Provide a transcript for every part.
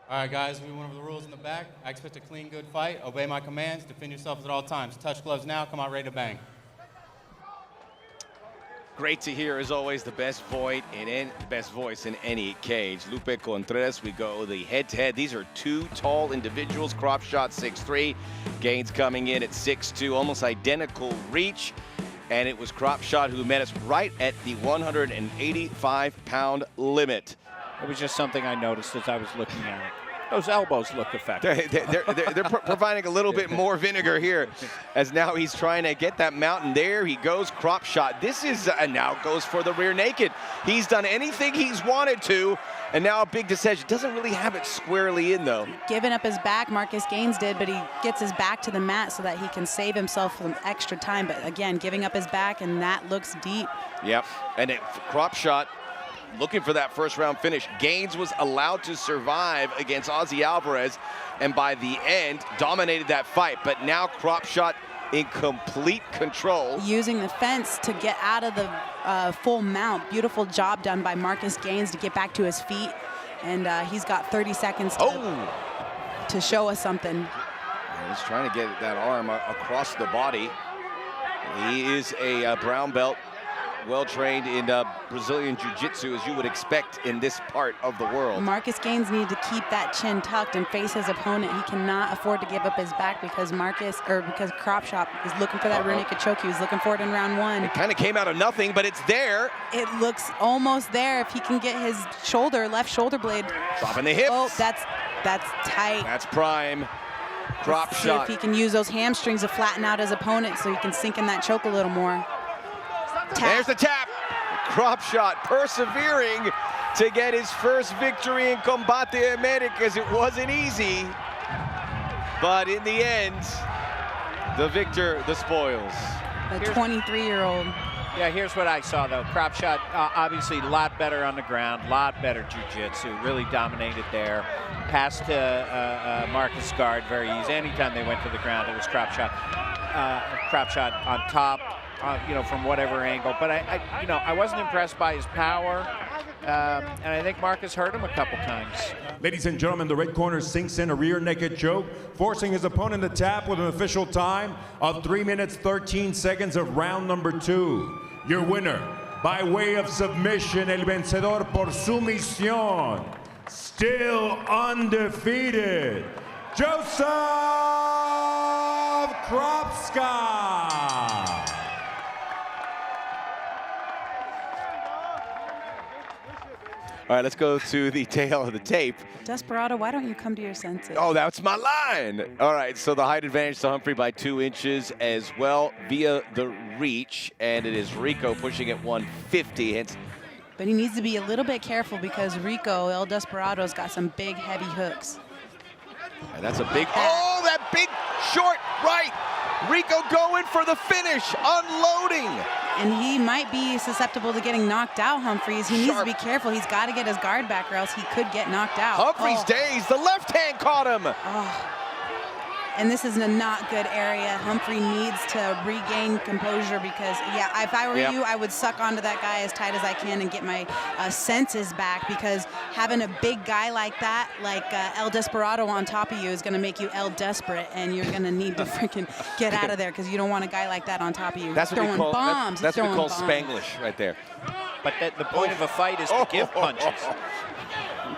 All right, guys, we went over the rules in the back. I expect a clean, good fight. Obey my commands. Defend yourselves at all times. Touch gloves now. Come out ready to bang. Great to hear, as always, the best voice in any cage. Lupe Contreras, we go the head-to-head. These are two tall individuals. Crop shot 6'3", Gaines coming in at 6'2", almost identical reach. And it was Crop Shot who met us right at the 185-pound limit. It was just something I noticed as I was looking at it. Those elbows look effective. They're providing a little bit more vinegar here, as now he's trying to get that mountain. There he goes, Crop Shot. This is, and now goes for the rear naked. He's done anything he's wanted to, and now a big decision. Doesn't really have it squarely in, though. Giving up his back, Marcus Gaines did, but he gets his back to the mat so that he can save himself some extra time. But again, giving up his back, and that looks deep. Yep, and Crop Shot looking for that first round finish. Gaines was allowed to survive against Ozzy Alvarez, and by the end, dominated that fight. But now Crop Shot in complete control. Using the fence to get out of the full mount. Beautiful job done by Marcus Gaines to get back to his feet. And he's got 30 seconds to show us something. He's trying to get that arm across the body. He is a brown belt, well-trained in Brazilian Jiu-Jitsu, as you would expect in this part of the world. Marcus Gaines needs to keep that chin tucked and face his opponent. He cannot afford to give up his back because because Crop Shot is looking for that rear naked choke. He was looking for it in round one. It kind of came out of nothing, but it's there. It looks almost there if he can get his left shoulder blade. Dropping the hips. Oh, that's tight. That's prime. Crop Let's Shot. see if he can use those hamstrings to flatten out his opponent so he can sink in that choke a little more. Tap. There's the tap. Crop Shot persevering to get his first victory in Combate Americas. It wasn't easy, but in the end, the victor, the spoils. The 23-year-old. Yeah, here's what I saw, though. Crop Shot, obviously a lot better on the ground, a lot better jiu-jitsu, really dominated there. Passed to Marcus guard very easy. Anytime they went to the ground, it was Crop Shot on top. From whatever angle, but I wasn't impressed by his power, and I think Marcus hurt him a couple times. Ladies and gentlemen, the red corner sinks in a rear naked choke, forcing his opponent to tap with an official time of 3 minutes 13 seconds of round number 2. Your winner, by way of submission, el vencedor por sumisión, still undefeated, Joseph Kropska. All right, let's go to the tail of the tape. Desperado, why don't you come to your senses? Oh, that's my line. All right, so the height advantage to Humphrey by 2 inches as well via the reach, and it is Rico pushing at 150. Hence, but he needs to be a little bit careful because Rico, El Desperado's got some big, heavy hooks. and that's a big, oh, that big short right. Rico going for the finish, unloading. And he might be susceptible to getting knocked out, Humphreys. He needs to be careful. He's got to get his guard back or else he could get knocked out. Humphreys dazed. The left hand caught him. Oh. And this is in a not good area. Humphrey needs to regain composure because, yeah, if I were you, I would suck onto that guy as tight as I can and get my senses back, because having a big guy like that, like El Desperado on top of you, is going to make you El Desperate, and you're going to need to freaking get out of there because you don't want a guy like that on top of you. That's what we call, bombs. that's what we call Spanglish right there. But the point of a fight is to give punches.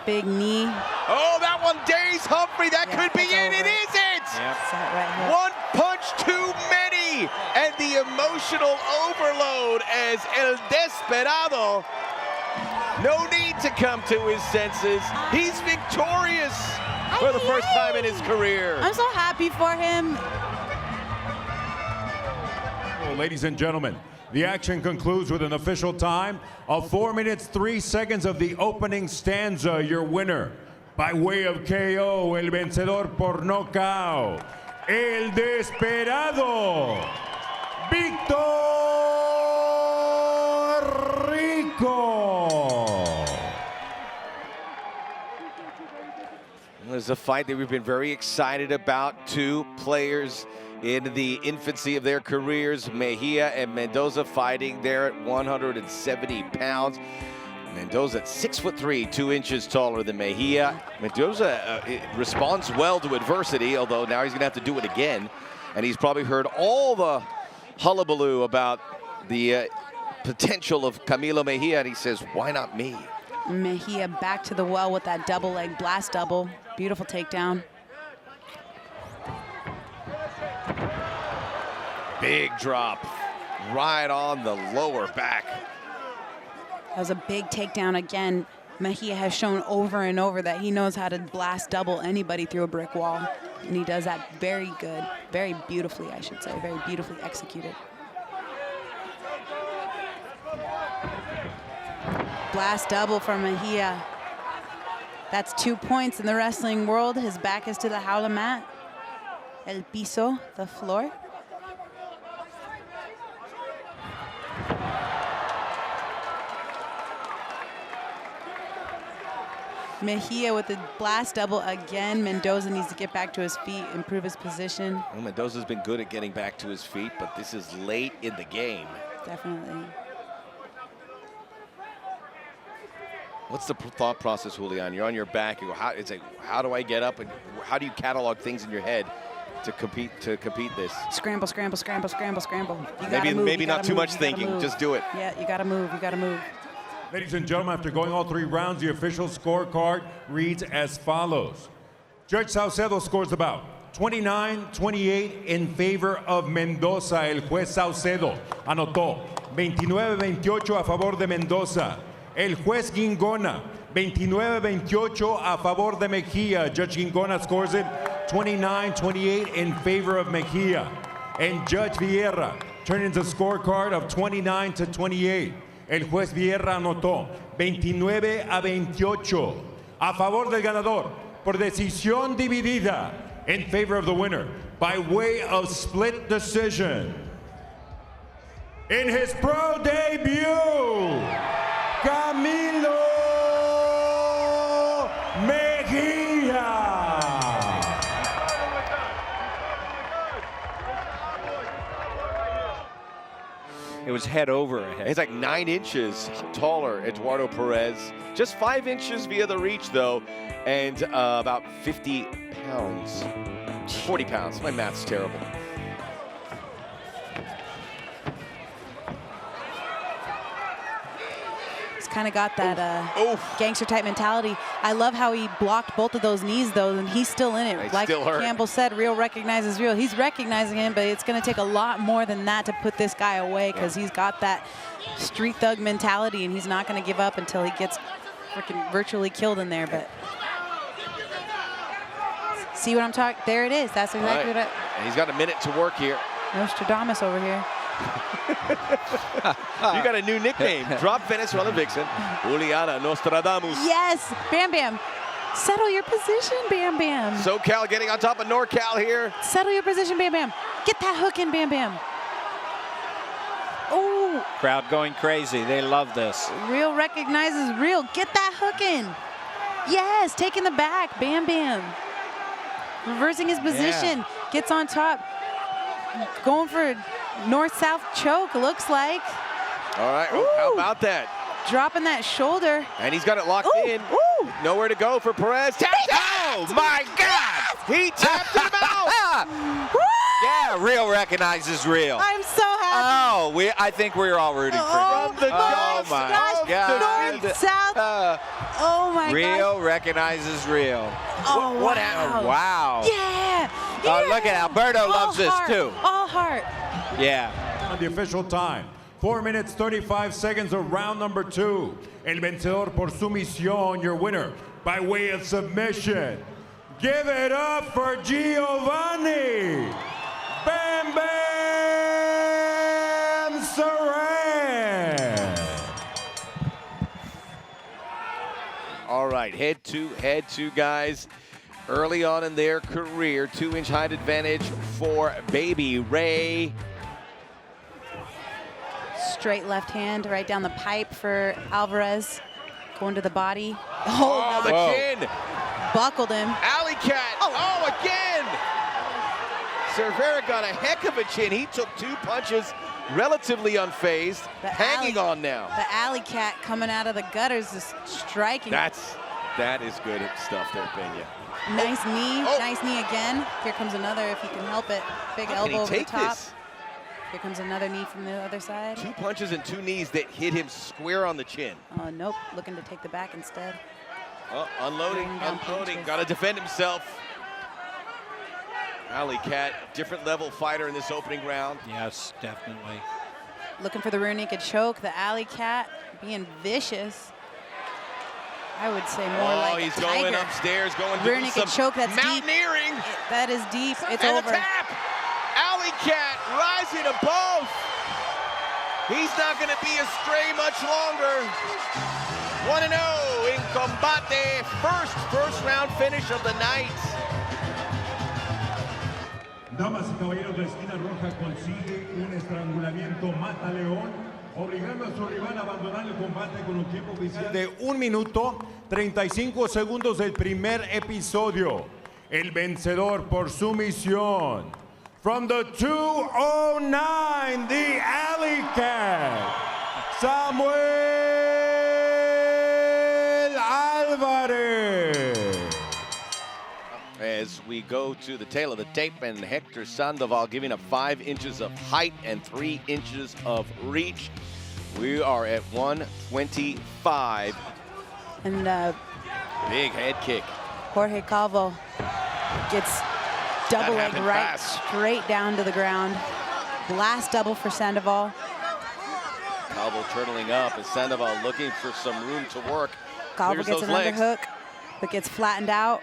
Big knee. Oh, that one dazed Humphrey. That could be it. It isn't. Right, one punch too many. And the emotional overload as El Desperado. No need to come to his senses. He's victorious for the first time in his career. I'm so happy for him. Well, ladies and gentlemen, the action concludes with an official time of 4 minutes 3 seconds of the opening stanza. Your winner, by way of KO, el vencedor por nocaut, el Desperado, Victor Rico. This is a fight that we've been very excited about. Two players in the infancy of their careers, Mejia and Mendoza, fighting there at 170 pounds. Mendoza at 6'3", 2 inches taller than Mejia. Mendoza responds well to adversity, although now he's gonna have to do it again. And he's probably heard all the hullabaloo about the potential of Camilo Mejia, and he says, why not me? Mejia back to the well with that double leg blast double. Beautiful takedown. Big drop right on the lower back. That was a big takedown again. Mejia has shown over and over that he knows how to blast double anybody through a brick wall. And he does that very good, very beautifully, I should say, very beautifully executed. Blast double for Mejia. That's 2 points in the wrestling world. His back is to the jaula mat. El piso, the floor. Mejia with the blast double again. Mendoza needs to get back to his feet, improve his position. Well, Mendoza's been good at getting back to his feet, but this is late in the game. Definitely. What's the thought process, Julian? You're on your back. You go, it's like, how do I get up, and how do you catalog things in your head to compete this? Scramble, scramble, scramble, scramble, scramble. You gotta move, Maybe you not gotta too move, much you gotta thinking. move. Just do it. Yeah, you gotta move. You gotta move. Ladies and gentlemen, after going all 3 rounds, the official scorecard reads as follows. Judge Saucedo scores about 29-28 in favor of Mendoza. El juez Saucedo anotó 29-28 a favor de Mendoza. El juez Gingona 29-28 a favor de Mejia. Judge Gingona scores it 29-28 in favor of Mejia. And Judge Vieira turns in the scorecard of 29-28. El juez Vieira anotó 29-28 a favor del ganador por decisión dividida in favor of the winner by way of split decision. In his pro debut, Camilo Mejia. It was head over head. He's like 9 inches taller, Eduardo Perez. Just 5 inches via the reach, though, and about 50 pounds. 40 pounds. My math's terrible. He's kind of got that gangster type mentality. I love how he blocked both of those knees, though, and he's still in it. It's Like still hurt. Campbell said, real recognizes real. He's recognizing him, but it's going to take a lot more than that to put this guy away, because he's got that street thug mentality, and he's not going to give up until he gets freaking virtually killed in there. But see what I'm talking? There it is. That's exactly what And he's got a minute to work here. Nostradamus over here. You got a new nickname. Drop Venezuela Vixen, Juliana Nostradamus. Yes, Bam Bam. Settle your position, Bam Bam. SoCal getting on top of NorCal here. Settle your position, Bam Bam. Get that hook in, Bam Bam. Oh, Crowd going crazy. They love this. real recognizes real. Get that hook in. Yes, taking the back, Bam Bam. Reversing his position, gets on top. Going for a north-south choke, looks like. All right, how about that? Dropping that shoulder. And he's got it locked in. Ooh. Nowhere to go for Perez. Oh my God! He tapped him out. Woo! Yeah, real recognizes real. I'm so happy. Oh, I think we're all rooting for Oh, him. my gosh, God. north, south. Oh my Real gosh. recognizes real. Oh, What wow. happened? Wow. Yeah. Look at Alberto All loves this heart, too. All heart. Yeah. On the official time, 4 minutes, 35 seconds of round number 2. El vencedor por sumisión, your winner by way of submission. Give it up for Giovanni Bam Bam Saran. All right, head to guys. Early on in their career, 2-inch height advantage for Baby Ray. Straight left hand right down the pipe for Alvarez. Going to the body. Oh, the Whoa. chin. Buckled him. Alley cat. Oh, again. Cervera got a heck of a chin. He took 2 punches relatively unfazed, The hanging on now. The alley cat coming out of the gutters is striking. That is good stuff there, Pena. Nice knee, Oh. nice knee again. Here comes another if he can help it. Big How elbow can he over the take top. this? Here comes another knee from the other side. 2 punches and 2 knees that hit him square on the chin. Oh, nope, looking to take the back instead. Oh, unloading, Laying down unloading. punches. Got to defend himself. Alley Cat, different level fighter in this opening round. Yes, definitely. Looking for the rear naked choke. The alley cat being vicious. I would say more like Oh, he's a going tiger. upstairs, going Rear to naked some choke, that's deep. mountaineering. That is deep. It's and over. a tap. Alley Cat rising above. He's not going to be astray much longer. 1-0 in Combate. First round finish of the night. Damas y caballeros, la esquina roja consigue un estrangulamiento mata león, obligando a su rival a abandonar el combate con un tiempo oficial de 1 minuto 35 segundos del primer episodio. El vencedor por sumisión. From the 209, the Alley Cat, Samuel Alvarez. As we go to the tail of the tape, and Hector Sandoval giving up 5 inches of height and 3 inches of reach. We are at 125. And Big head kick. Jorge Calvo gets double leg happened right fast. straight down to the ground. Last double for Sandoval. Calvo turtling up, and Sandoval looking for some room to work. Calvo Clears gets those an legs. underhook, but gets flattened out.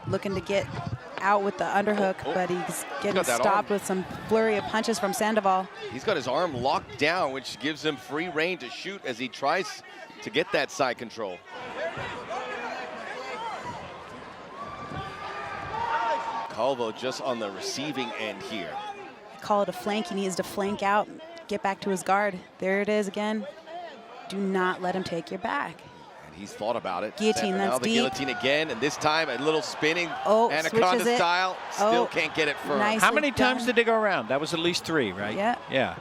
Looking to get out with the underhook, but he's getting got that stopped arm. with some flurry of punches from Sandoval. He's got his arm locked down, which gives him free rein to shoot as he tries to get that side control. Calvo just on the receiving end here. Call it a flank. He needs to flank out, get back to his guard. There it is again. Do not let him take your back. And he's thought about it. Guillotine, Now that's the deep. guillotine again, and this time a little spinning Oh, anaconda switches it. style. Still Oh, can't get it firm. nice. How many times done. did they go around? That was at least 3, right? Yeah. Yeah.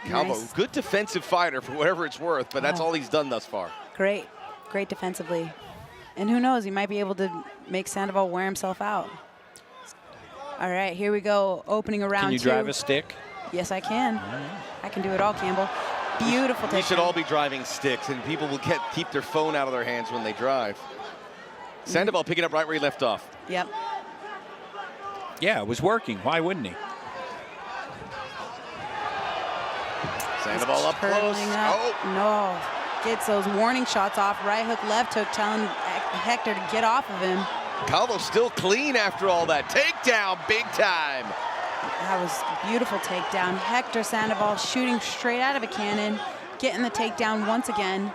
Calvo, Nice. good defensive fighter for whatever it's worth, but that's Oh. all he's done thus far. Great, great defensively. And who knows, he might be able to make Sandoval wear himself out. All right, here we go, opening around Can you 2. drive a stick? Yes, I can. I can do it all, Campbell. Beautiful takedown. We should all be driving sticks, and people will keep their phone out of their hands when they drive. Sandoval picking up right where he left off. Yep. Yeah, it was working. Why wouldn't he? Sandoval up close. Turtling up. Oh, No. Gets those warning shots off. Right hook, left hook, telling Hector to get off of him. Calvo still clean after all that. Takedown, big time. That was a beautiful takedown. Hector Sandoval shooting straight out of a cannon, getting the takedown once again.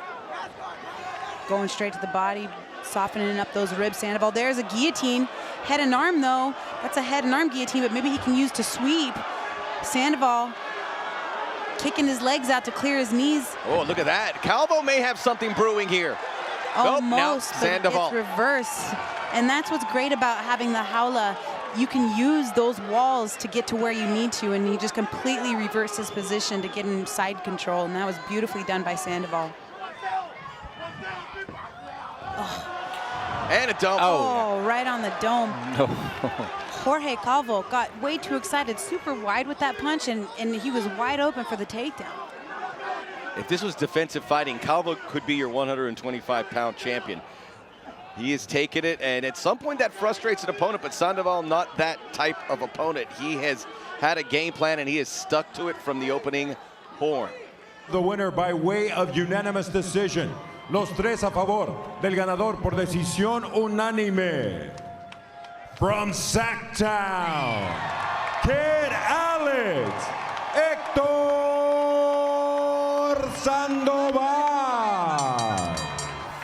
Going straight to the body, softening up those ribs, Sandoval. There's a guillotine. Head and arm, though. That's a head and arm guillotine, but maybe he can use to sweep. Sandoval kicking his legs out to clear his knees. Oh, look at that. Calvo may have something brewing here. Nope, now Almost, but Sandoval. it's reverse. And that's what's great about having the howler. You can use those walls to get to where you need to, and he just completely reversed his position to get in side control, and that was beautifully done by Sandoval. And a dump. Oh, right on the dome. No. Jorge Calvo got way too excited, super wide with that punch, and he was wide open for the takedown. If this was defensive fighting, Calvo could be your 125-pound champion. He has taken it, and at some point that frustrates an opponent, but Sandoval not that type of opponent. He has had a game plan, and he has stuck to it from the opening horn. The winner by way of unanimous decision. Los tres a favor del ganador por decisión unánime. From Sacktown, Kid Alex, Hector Sandoval.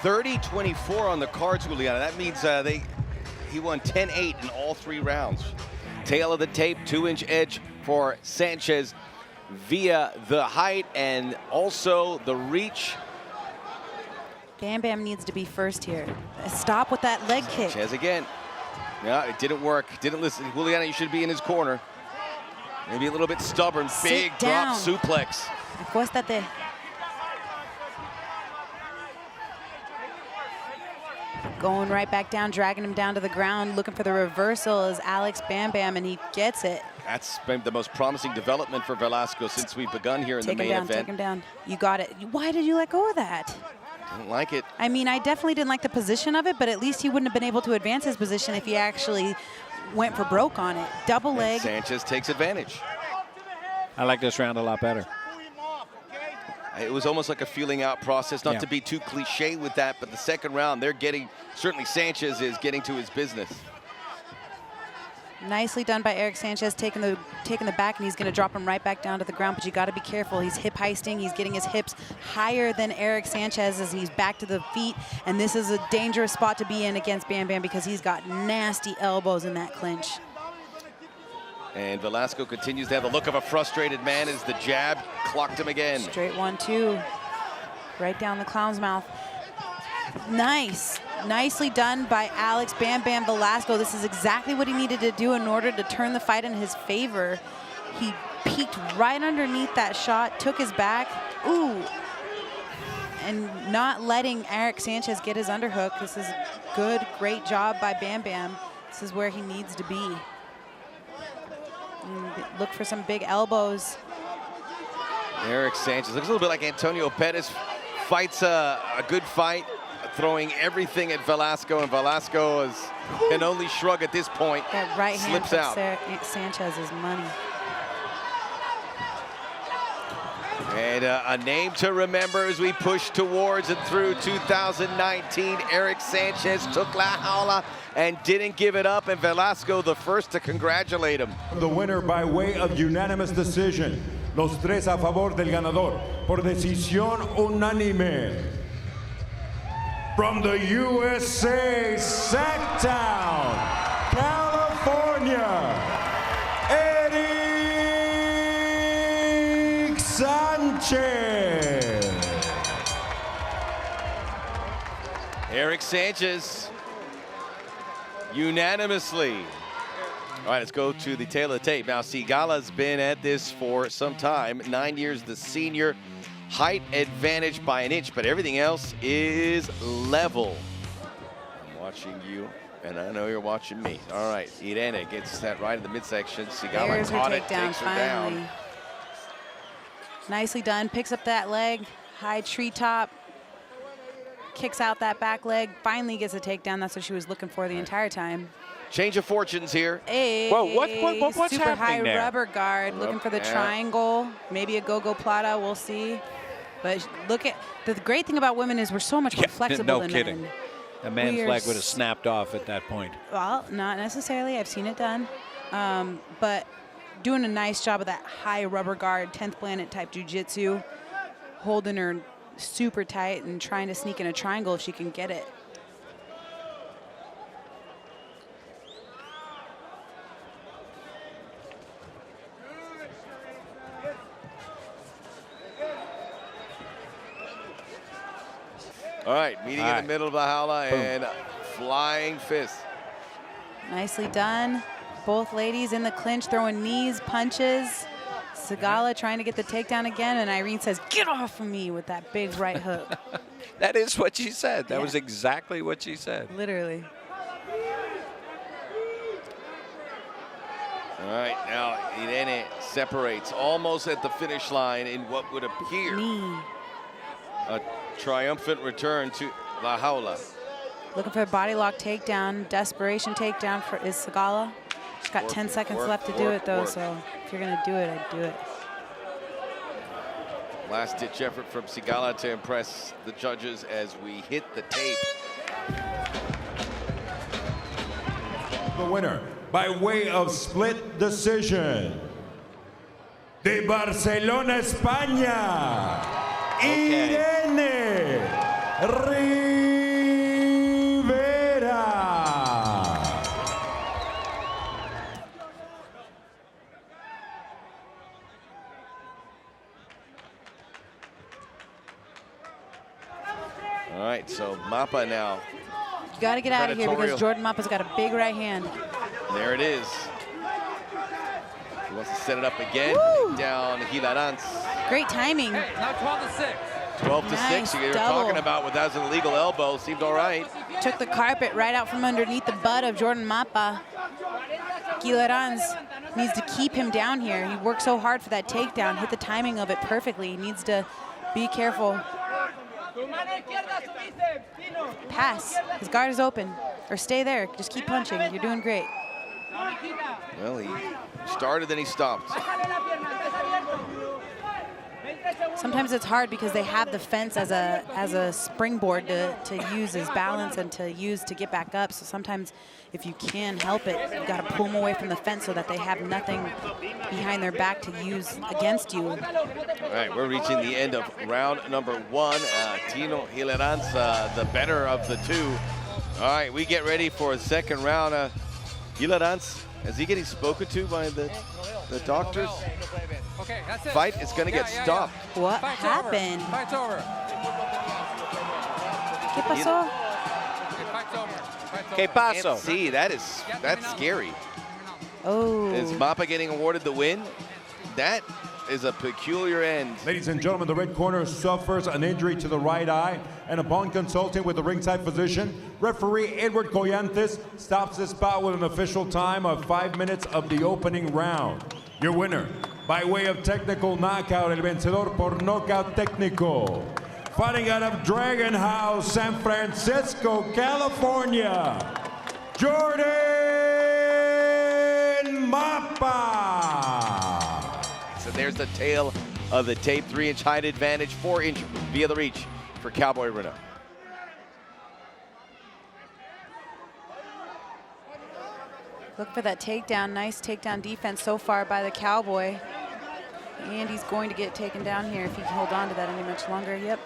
30-24 on the cards, Juliana. That means he won 10-8 in all 3 rounds. Tail of the tape, 2-inch edge for Sanchez via the height and also the reach. Bam Bam needs to be first here. Stop with that leg kick. Sanchez again. Yeah, it didn't work. Didn't listen. Juliana, you should be in his corner. Maybe a little bit stubborn. Sit Big down. drop suplex. Acuéstate. Going right back down, dragging him down to the ground, looking for the reversal as Alex Bam Bam, and he gets it. That's been the most promising development for Velasco since we've begun here in the main event. Take him down. You got it. Why did you let go of that? Didn't like it. I mean, I definitely didn't like the position of it, but at least he wouldn't have been able to advance his position if he actually went for broke on it. Double leg. And Sanchez takes advantage. I like this round a lot better. It was almost like a feeling out process, not to be too cliche with that, but the second round, they're getting, certainly Sanchez is getting to his business. Nicely done by Eric Sanchez, taking the back, and he's going to drop him right back down to the ground, but you got to be careful. He's hip heisting. He's getting his hips higher than Eric Sanchez as he's back to the feet, and this is a dangerous spot to be in against Bam Bam because he's got nasty elbows in that clinch. And Velasco continues to have the look of a frustrated man as the jab clocked him again. Straight 1-2, right down the clown's mouth. Nice. Nicely done by Alex Bam Bam Velasco. This is exactly what he needed to do in order to turn the fight in his favor. He peeked right underneath that shot, took his back, ooh, and not letting Eric Sanchez get his underhook. This is good, great job by Bam Bam. This is where he needs to be. And look for some big elbows. Eric Sanchez looks a little bit like Antonio Pettis. Fights a good fight, throwing everything at Velasco, and Velasco can only shrug at this point. That right hand slips out. Sanchez's money. And a name to remember as we push towards and through 2019. Eric Sanchez took La Jaula and didn't give it up, and Velasco the first to congratulate him. The winner by way of unanimous decision. Los tres a favor del ganador por decisión unánime. From the USA, Sacktown, California, Eric Sanchez. Eric Sanchez unanimously. All right, let's go to the tail of the tape. Now, Sigala's been at this for some time. 9 years the senior. Height advantage by an inch, but everything else is level. I'm watching you, and I know you're watching me. All right, Irene gets that right in the midsection. Sigala There's her caught it, takedown takes her finally. down. Nicely done. Picks up that leg, high treetop, kicks out that back leg, finally gets a takedown. That's what she was looking for the entire time. Change of fortunes here. Hey, Whoa, what's super happening high there? rubber guard, looking for the triangle, maybe a go-go plata, we'll see. But look at, the great thing about women is we're so much more flexible no than kidding. men. A man's We are leg would have snapped off at that point. Well, not necessarily. I've seen it done. But doing a nice job of that high rubber guard, 10th planet type jiu-jitsu, holding her super tight and trying to sneak in a triangle if she can get it. All right, meeting in the middle of the jaula and flying fist. Nicely done. Both ladies in the clinch throwing knees, punches. Sigala trying to get the takedown again, and Irene says, "Get off of me," with that big right hook. That is what she said. That Yeah. was exactly what she said. Literally. All right, now Irene separates almost at the finish line in what would appear Knee. a triumphant return to La Jaula. Looking for a body lock takedown, desperation takedown for is Sigala. She's got 10 seconds left to do it though, so if you're gonna do it, I'd do it. Last ditch effort from Sigala to impress the judges as we hit the tape. The winner by way of split decision. De Barcelona, España, Irene Rivera. All right, so Mappa now. You gotta get out of here Predatorial. because Jordan Mappa's got a big right hand. There it is. He wants to set it up again. Woo! Down Hilarans. Great timing. Hey, now 12 to 6. 12 to Nice 6. You're double. talking about what that was an illegal elbow. Seemed all right. Took the carpet right out from underneath the butt of Jordan Mapa. Gilarans needs to keep him down here. He worked so hard for that takedown, hit the timing of it perfectly. He needs to be careful. Pass. His guard is open. Or stay there. Just keep punching. You're doing great. Well, he started, then he stopped. Sometimes it's hard because they have the fence as a springboard to use as balance and to use to get back up. So sometimes if you can help it, you got to pull them away from the fence so that they have nothing behind their back to use against you. All right, we're reaching the end of round number 1. Tino Hilarans, the better of the two. All right, we get ready for a second round. Hilarans, is he getting spoken to by the doctors? Okay, that's it. Fight is going to get stopped. What Fight's happened? Over. Fight's over. ¿Qué pasó? Okay, fight's over. Fight's Que over. paso? Can't see, that's scary. Oh. Is Mapa getting awarded the win? That is a peculiar end. Ladies and gentlemen, the red corner suffers an injury to the right eye, and upon consulting with the ringside physician, referee Edward Collantes stops this bout with an official time of 5 minutes of the opening round. Your winner, by way of technical knockout, el vencedor por nocaut técnico, fighting out of Dragon House, San Francisco, California, Jordan Mapa. So there's the tail of the tape. 3-inch height advantage, 4-inch via the reach for Cowboy Renault. Look for that takedown. Nice takedown defense so far by the Cowboy. And he's going to get taken down here if he can hold on to that any much longer. Yep.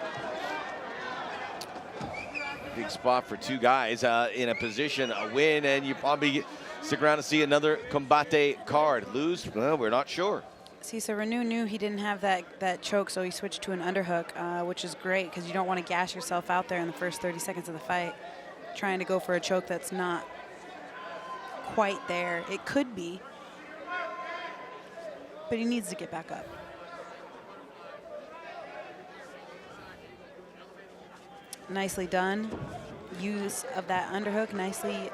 Big spot for two guys in a position, a win, and you probably stick around to see another Combate card. Lose? Well, we're not sure. See, so Renew knew he didn't have that choke, so he switched to an underhook, which is great because you don't want to gash yourself out there in the first 30 seconds of the fight, trying to go for a choke that's not quite there. It could be, but he needs to get back up. Nicely done. Use of that underhook. Nice way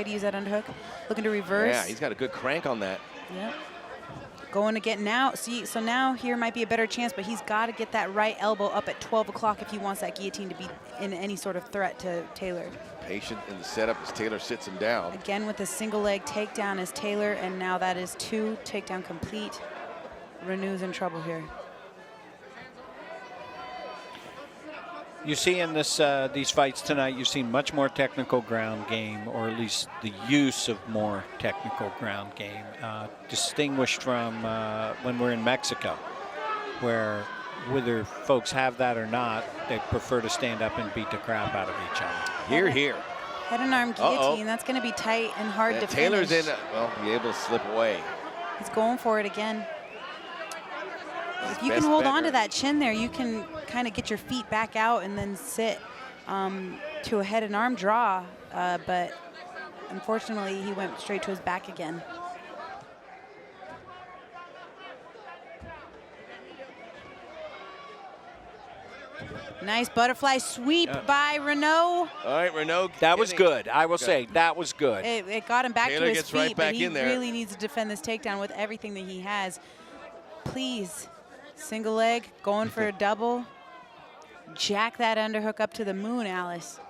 to use that underhook. Looking to reverse. Yeah, he's got a good crank on that. Yep. Going to get now. See, so now here might be a better chance, but he's got to get that right elbow up at 12 o'clock if he wants that guillotine to be in any sort of threat to Taylor. Patient in the setup as Taylor sits him down. Again with a single leg takedown as Taylor, and now that is 2, takedown complete. Renew's in trouble here. You see in this these fights tonight, you've seen much more technical ground game, or at least the use of more technical ground game, distinguished from when we're in Mexico, where whether folks have that or not, they prefer to stand up and beat the crap out of each other. Here, here. Head and arm guillotine. That's going to be tight and hard to Taylor's finish. in, well, be able to slip away. He's going for it again. If you Best can hold bet, on to right? that chin there, you can kind of get your feet back out and then sit to a head and arm draw. But unfortunately, he went straight to his back again. Nice butterfly sweep by Renault. All right, Renault. That was good. I will say that was good. It got him back Taylor to his gets feet, right back but he in there. really needs to defend this takedown with everything that he has. Please, single leg, going for a double. Jack that underhook up to the moon, Alice.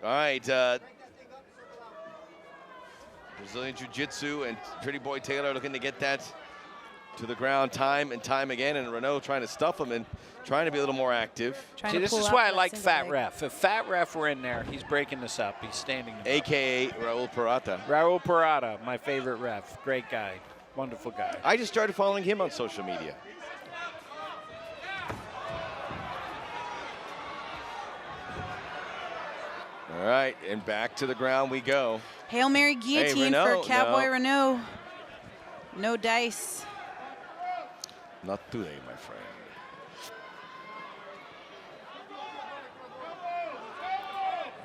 All right. Brazilian Jiu-Jitsu and Pretty Boy Taylor looking to get that to the ground time and time again, and Renault trying to stuff him and trying to be a little more active. Trying See, to this pull is out why I that like single Fat leg. Ref. If Fat Ref were in there, he's breaking this up. He's standing. AKA Raul Parata. Raul Parada, my favorite ref. Great guy. Wonderful guy. I just started following him on social media. All right, and back to the ground we go. Hail Mary guillotine Renault, for Cowboy no. Renault. No dice. Not today, my friend.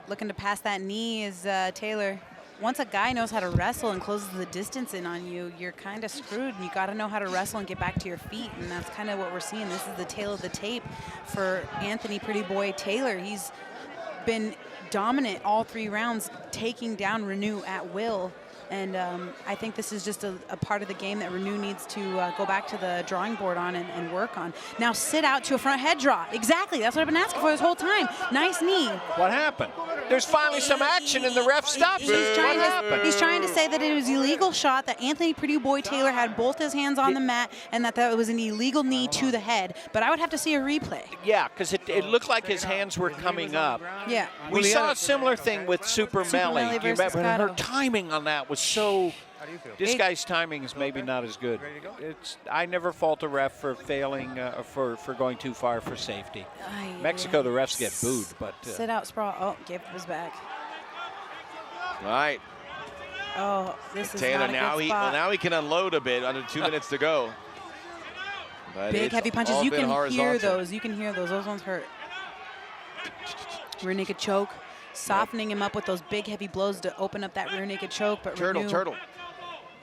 Looking to pass that knee is Taylor. once a guy knows how to wrestle and closes the distance in on you, you're kind of screwed. And you got to know how to wrestle and get back to your feet, and that's kind of what we're seeing. This is the tail of the tape for Anthony Pretty Boy Taylor. He's been dominant all 3 rounds, taking down Renew at will. And I think this is just a part of the game that Renew needs to go back to the drawing board on and work on. Now sit out to a front head draw. Exactly, that's what I've been asking for this whole time. Nice knee. What happened? There's finally some action and the ref stops it. What happened? He's trying to say that it was an illegal shot, that Anthony Pretty Boy Taylor had both his hands on the mat, and that was an illegal knee to the head. But I would have to see a replay. Yeah, because it looked like his hands were coming up. Yeah. We saw a similar thing with Super Melly. Melly Do you versus remember? Her Gatto. timing on that was so. This guy's timing is maybe not as good. I never fault a ref for failing, for going too far for safety. Mexico, the refs get booed, but Sit out, sprawl. Oh, gave his back. All right. Oh, this is Taylor, not a now good spot. now he can unload a bit under 2 minutes to go. But Big it's heavy punches. all You been can hear horizontal. those. You can hear those. Those ones hurt. Rear naked choke, softening him up with those big heavy blows to open up that rear naked choke. But Renew Turtle.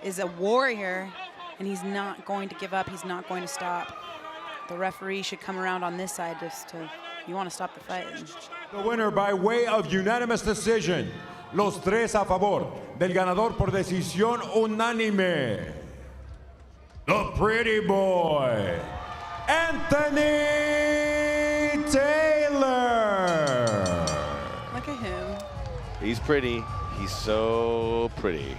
is a warrior, and he's not going to give up. He's not going to stop. The referee should come around on this side just to, you want to stop the fight. The winner by way of unanimous decision. Los tres a favor del ganador por decisión unánime. The Pretty Boy, Anthony Taylor. Look at him. He's pretty. He's so pretty.